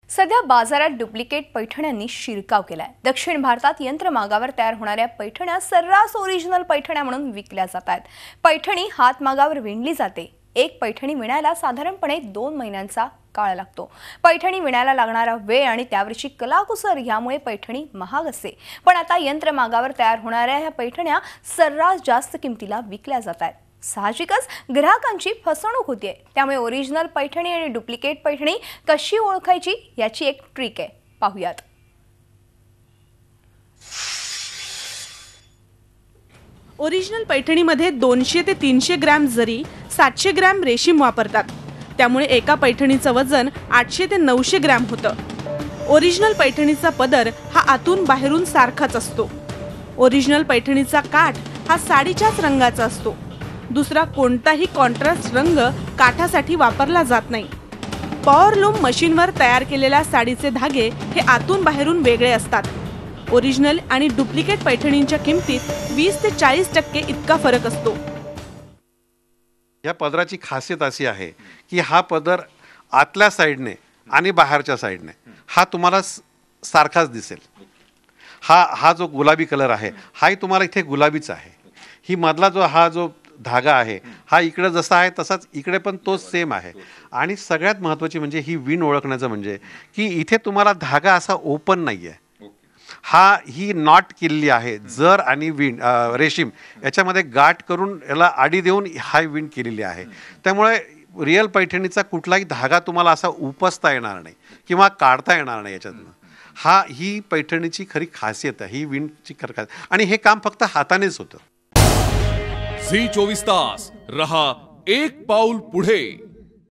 सध्या बाजारात डुप्लिकेट पैठण्यांनी शिरकाव केलाय। दक्षिण भारतात यंत्रमागावर तयार होणाऱ्या पैठण्या सर्रास ओरिजिनल पैठण्या म्हणून विकल्या जातात। पैठणी हातमागावर विणली जाते। एक पैठणी विणायला साधारणपणे 2 महिन्यांचा काळ लागतो। पैठणी विणायला लागणारा वेळ आणि त्यावरची कलाकुसर यामुळे पैठणी महाग असते। पण आता यंत्रमागावर तयार होणाऱ्या ह्या पैठण्या सर्रास जास्त किमतीला विकल्या जातात। साहजिकच ग्राहकांची फसवणूक होते। त्यामुळे ओरिजिनल पैठणी आणि डुप्लिकेट पैठणी कशी ओळखायची याची एक ट्रिक आहे, पाहूयात। ओरिजिनल पैठणीमध्ये 200 ते 300 ग्रॅम जरी, 700 ग्रॅम रेशीम वापरतात। त्यामुळे एका पैठणीचं वजन 800 ते 900 ग्रॅम होतं। ओरिजिनल पैठणीचा पदर हा आतून बाहेरून सारखाच असतो। ओरिजिनल पैठणीचा काठ हा साडीच्याच रंगाचा असतो। दुसरा कोणताही कॉन्ट्रास्ट रंग काठासाठी वापरला जात नाही। पॉवरलूम मशीनवर तयार केलेल्या साडीचे धागे हे आतून बाहेरून वेगळे असतात। ओरिजिनल आणि डुप्लिकेट पैठणींच्या किमतीत 20 ते 40% इतका फरक असतो। या पदराची खासियत अशी आहे की हा पदर आतल्या साइडने आणि बाहेरच्या साइडने हा तुम्हाला सारखाच दिसेल। हा जो गुलाबी कलर आहे हाही तुम्हाला इथे गुलाबीच आहे। ही मधला जो धागा आहे हा इकडे जसा आहे तसाच इकडे पण तोच सेम आहे। आणि सगळ्यात महत्त्वाची म्हणजे ही विण ओळखण्याचं म्हणजे की इथे तुम्हाला धागा असा ओपन नाही आहे। ही नॉट केलेली आहे। जर आणि विण रेशीम याच्यामध्ये गाठ करून याला आडी देऊन हा विण केलेली आहे। त्यामुळे रिअल पैठणीचा कुठलाही धागा तुम्हाला असा उपसता येणार नाही किंवा काढता येणार नाही याच्यातनं। ही पैठणीची खरी खासियत आहे, ही विणची खासियत। आणि हे काम फक्त हातानेच होतं। झी 24 तास रहा एक पाऊल पुढे।